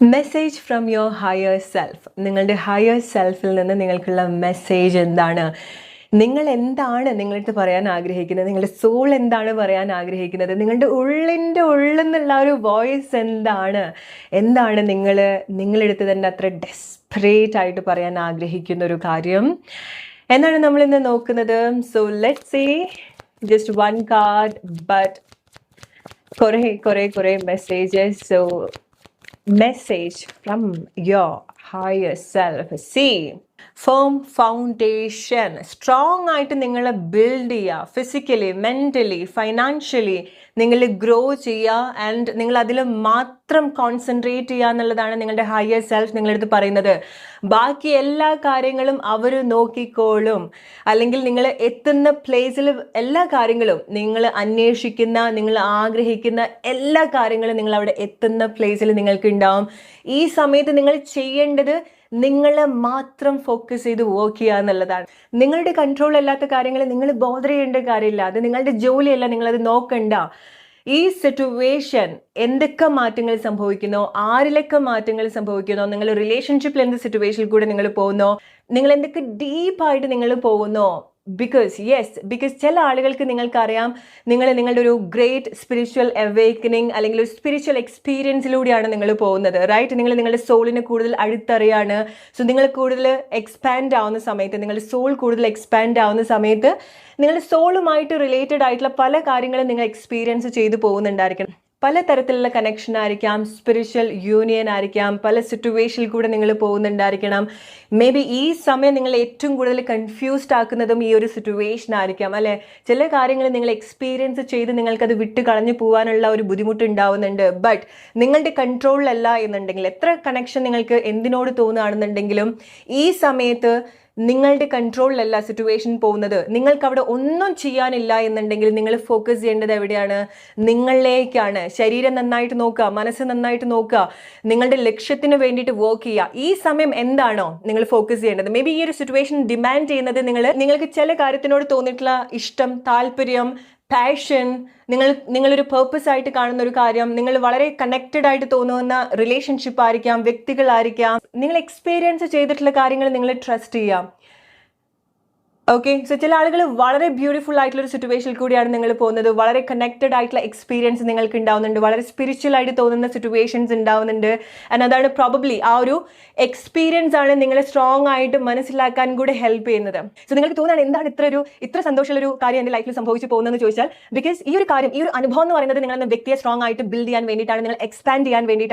Message from your higher self. നിങ്ങളുടെ higher സെൽഫിൽ നിന്ന് നിങ്ങൾക്കുള്ള മെസ്സേജ് എന്താണ്? നിങ്ങൾ എന്താണ് നിങ്ങളടുത്ത് പറയാൻ ആഗ്രഹിക്കുന്നത്? നിങ്ങളുടെ സോൾ എന്താണ് പറയാൻ ആഗ്രഹിക്കുന്നത്? നിങ്ങളുടെ ഉള്ളിൻ്റെ ഉള്ളിൽ നിന്നുള്ള ഒരു വോയിസ് എന്താണ് നിങ്ങളെടുത്ത് തന്നെ അത്ര ഡെസ്പറേറ്റ് ആയിട്ട് പറയാൻ ആഗ്രഹിക്കുന്ന ഒരു കാര്യം എന്നാണ് നമ്മളിന്ന് നോക്കുന്നത്. So let's say just one card, but കുറേ messages. So message from your higher self. See, firm foundation, strong ആയിട്ട് നിങ്ങളെ ബിൽഡ് ചെയ്യുക, ഫിസിക്കലി, മെൻ്റലി, ഫൈനാൻഷ്യലി നിങ്ങൾ ഗ്രോ ചെയ്യുക ആൻഡ് നിങ്ങൾ അതിൽ മാത്രം കോൺസെൻട്രേറ്റ് ചെയ്യുക എന്നുള്ളതാണ് നിങ്ങളുടെ ഹയർ സെൽഫ് നിങ്ങളടുത്ത് പറയുന്നത്. ബാക്കി എല്ലാ കാര്യങ്ങളും അവർ നോക്കിക്കോളും. അല്ലെങ്കിൽ നിങ്ങൾ എത്തുന്ന പ്ലേസിൽ എല്ലാ കാര്യങ്ങളും നിങ്ങൾ അന്വേഷിക്കുന്ന, നിങ്ങൾ ആഗ്രഹിക്കുന്ന എല്ലാ കാര്യങ്ങളും നിങ്ങൾ അവിടെ എത്തുന്ന പ്ലേസിൽ നിങ്ങൾക്ക് ഉണ്ടാവും. ഈ സമയത്ത് നിങ്ങൾ ചെയ്യേണ്ടത് നിങ്ങളെ മാത്രം ഫോക്കസ് ചെയ്ത് വർക്ക് ചെയ്യുക എന്നുള്ളതാണ്. നിങ്ങളുടെ കൺട്രോൾ അല്ലാത്ത കാര്യങ്ങൾ നിങ്ങൾ ബോധർ ചെയ്യേണ്ട കാര്യമില്ല. അത് നിങ്ങളുടെ ജോലിയല്ല, നിങ്ങളത് നോക്കണ്ട. ഈ സിറ്റുവേഷൻ എന്തൊക്കെ മാറ്റങ്ങൾ സംഭവിക്കുന്നോ, ആരിലൊക്കെ മാറ്റങ്ങൾ സംഭവിക്കുന്നോ, നിങ്ങൾ റിലേഷൻഷിപ്പിൽ എന്ത് സിറ്റുവേഷനിൽ കൂടെ നിങ്ങൾ പോകുന്നോ, നിങ്ങൾ എന്തൊക്കെ ഡീപ്പായിട്ട് നിങ്ങൾ പോകുന്നോ, ബിക്കോസ് ചില ആളുകൾക്ക് നിങ്ങൾക്കറിയാം നിങ്ങളുടെ ഒരു ഗ്രേറ്റ് സ്പിരിച്വൽ അവേക്കനിങ് അല്ലെങ്കിൽ ഒരു സ്പിരിച്വൽ എക്സ്പീരിയൻസിലൂടെയാണ് നിങ്ങൾ പോകുന്നത്, റൈറ്റ്? നിങ്ങളുടെ സോളിനെ കൂടുതൽ അടുത്തറിയാണ്. സോ നിങ്ങൾ കൂടുതൽ എക്സ്പാൻഡ് ആവുന്ന സമയത്ത്, നിങ്ങളുടെ സോൾ കൂടുതൽ എക്സ്പാൻഡ് ആവുന്ന സമയത്ത് നിങ്ങളുടെ സോളുമായിട്ട് റിലേറ്റഡ് ആയിട്ടുള്ള പല കാര്യങ്ങളും നിങ്ങൾ എക്സ്പീരിയൻസ് ചെയ്തു പോകുന്നുണ്ടായിരിക്കണം. പല തരത്തിലുള്ള കണക്ഷൻ ആയിരിക്കാം, സ്പിരിച്വൽ യൂണിയൻ ആയിരിക്കാം, പല സിറ്റുവേഷനിൽ കൂടെ നിങ്ങൾ പോകുന്നുണ്ടായിരിക്കണം. മേ ബി ഈ സമയം നിങ്ങൾ ഏറ്റവും കൂടുതൽ കൺഫ്യൂസ്ഡ് ആക്കുന്നതും ഈ ഒരു സിറ്റുവേഷൻ ആയിരിക്കാം, അല്ലെ? ചില കാര്യങ്ങൾ നിങ്ങൾ എക്സ്പീരിയൻസ് ചെയ്ത് നിങ്ങൾക്കത് വിട്ട് കളഞ്ഞു പോകാനുള്ള ഒരു ബുദ്ധിമുട്ട് ഉണ്ടാവുന്നുണ്ട്. ബട്ട് നിങ്ങളുടെ കൺട്രോളിലല്ല എന്നുണ്ടെങ്കിൽ, എത്ര കണക്ഷൻ നിങ്ങൾക്ക് എന്തിനോട് തോന്നുകയാണെന്നുണ്ടെങ്കിലും ഈ സമയത്ത് നിങ്ങളുടെ കൺട്രോളിലല്ല സിറ്റുവേഷൻ പോകുന്നത്. നിങ്ങൾക്ക് അവിടെ ഒന്നും ചെയ്യാനില്ല എന്നുണ്ടെങ്കിൽ നിങ്ങൾ ഫോക്കസ് ചെയ്യേണ്ടത് എവിടെയാണ്? നിങ്ങളിലേക്കാണ്. ശരീരം നന്നായിട്ട് നോക്കുക, മനസ്സ് നന്നായിട്ട് നോക്കുക, നിങ്ങളുടെ ലക്ഷ്യത്തിന് വേണ്ടിയിട്ട് വർക്ക് ചെയ്യുക. ഈ സമയം എന്താണോ നിങ്ങൾ ഫോക്കസ് ചെയ്യേണ്ടത്? മേ ബി ഈ ഒരു സിറ്റുവേഷൻ ഡിമാൻഡ് ചെയ്യുന്നത് നിങ്ങൾക്ക് ചില കാര്യത്തിനോട് തോന്നിയിട്ടുള്ള ഇഷ്ടം, താല്പര്യം, പാഷൻ, നിങ്ങളൊരു പേർപ്പസ് ആയിട്ട് കാണുന്ന ഒരു കാര്യം, നിങ്ങൾ വളരെ കണക്റ്റഡ് ആയിട്ട് തോന്നുന്ന റിലേഷൻഷിപ്പ് ആയിരിക്കാം, വ്യക്തികളായിരിക്കാം, നിങ്ങൾ എക്സ്പീരിയൻസ് ചെയ്തിട്ടുള്ള കാര്യങ്ങൾ നിങ്ങൾ ട്രസ്റ്റ് ചെയ്യാം. ഓക്കെ, സോ ചില ആളുകൾ വളരെ ബ്യൂട്ടിഫുൾ ആയിട്ടുള്ള ഒരു സിറ്റുവേഷനിൽ കൂടിയാണ് നിങ്ങൾ പോകുന്നത്. വളരെ കണക്റ്റഡ് ആയിട്ടുള്ള എക്സ്പീരിയൻസ് നിങ്ങൾക്ക് ഉണ്ടാവുന്നുണ്ട്, വളരെ സ്പിരിച്വൽ ആയിട്ട് തോന്നുന്ന സിറ്റുവേഷൻസ് ഉണ്ടാവുന്നുണ്ട്. ആൻഡ് അതാണ് പ്രോബബ്ലി ആ ഒരു എക്സ്പീരിയൻസ് ആണ് നിങ്ങളെ സ്ട്രോങ് ആയിട്ട് മനസ്സിലാക്കാൻ കൂടെ ഹെൽപ്പ് ചെയ്യുന്നത്. സോ നിങ്ങൾക്ക് തോന്നുകയാണ് എന്താണ് ഇത്ര സന്തോഷമുള്ള ഒരു കാര്യം എൻ്റെ ലൈഫിൽ സംഭവിച്ചു പോകുന്നതെന്ന് ചോദിച്ചാൽ, ബിക്കോസ് ഈ ഒരു അനുഭവം എന്ന് പറയുന്നത് നിങ്ങളെന്ന വ്യക്തിയെ സ്ട്രോങ് ആയിട്ട് ബിൽഡ് ചെയ്യാൻ വേണ്ടിയിട്ടാണ്, നിങ്ങൾ എക്സ്പാൻഡ് ചെയ്യാൻ വേണ്ടിയിട്ടാണ്.